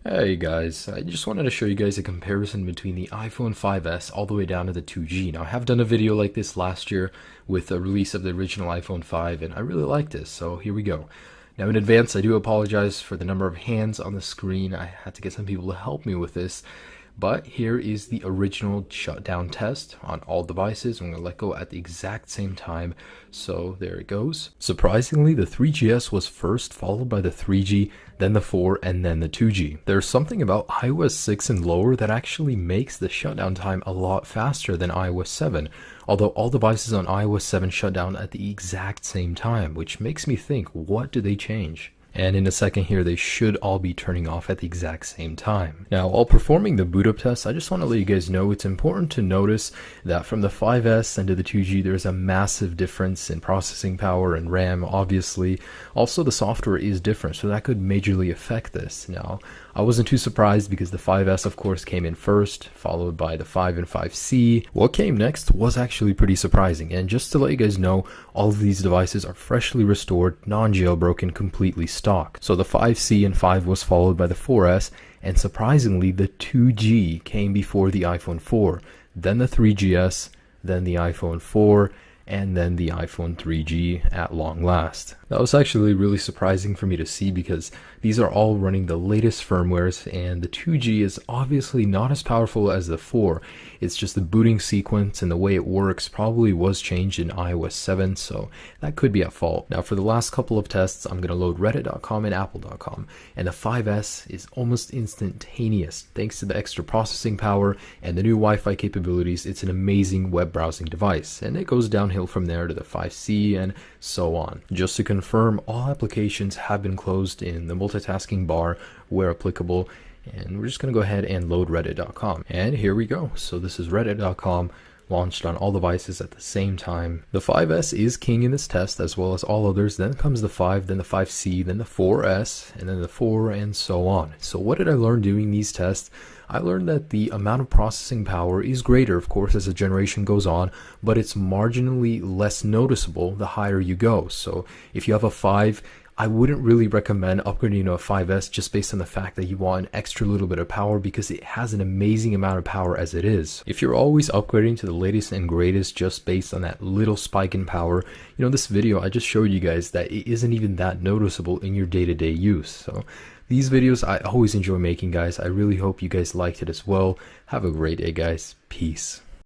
Hey guys, I just wanted to show you guys a comparison between the iPhone 5S all the way down to the 2G. Now I have done a video like this last year with the release of the original iPhone 5 and I really liked this, so here we go. Now in advance I do apologize for the number of hands on the screen. I had to get some people to help me with this. But here is the original shutdown test on all devices. I'm going to let go at the exact same time. So there it goes. Surprisingly, the 3GS was first, followed by the 3G, then the 4, and then the 2G. There's something about iOS 6 and lower that actually makes the shutdown time a lot faster than iOS 7. Although all devices on iOS 7 shut down at the exact same time, which makes me think, what do they change? And in a second here, they should all be turning off at the exact same time. Now, while performing the boot up test, I just want to let you guys know it's important to notice that from the 5S and to the 2G, there's a massive difference in processing power and RAM, obviously. Also, the software is different, so that could majorly affect this. Now, I wasn't too surprised because the 5S, of course, came in first, followed by the 5 and 5C. What came next was actually pretty surprising. And just to let you guys know, all of these devices are freshly restored, non-jailbroken, completely stock. So the 5C and 5 was followed by the 4S, and surprisingly the 2G came before the iPhone 4, then the 3GS, then the iPhone 4, and then the iPhone 3G at long last. That was actually really surprising for me to see because these are all running the latest firmwares, and the 2G is obviously not as powerful as the 4. It's just the booting sequence and the way it works probably was changed in iOS 7, so that could be at fault. Now for the last couple of tests, I'm going to load reddit.com and apple.com, and the 5S is almost instantaneous. Thanks to the extra processing power and the new Wi-Fi capabilities, it's an amazing web browsing device, and it goes downhill from there to the 5C and so on. Just to confirm, all applications have been closed in the multitasking bar where applicable, and we're just going to go ahead and load reddit.com. And here we go. So this is reddit.com, launched on all devices at the same time. The 5S is king in this test as well as all others. Then comes the 5, then the 5C, then the 4S, and then the 4, and so on. So what did I learn doing these tests? I learned that the amount of processing power is greater, of course, as the generation goes on, but it's marginally less noticeable the higher you go. So if you have a 5, I wouldn't really recommend upgrading to a 5S just based on the fact that you want an extra little bit of power because it has an amazing amount of power as it is. If you're always upgrading to the latest and greatest just based on that little spike in power, this video I just showed you guys that it isn't even that noticeable in your day-to-day use. So these videos I always enjoy making, guys. I really hope you guys liked it as well. Have a great day, guys. Peace.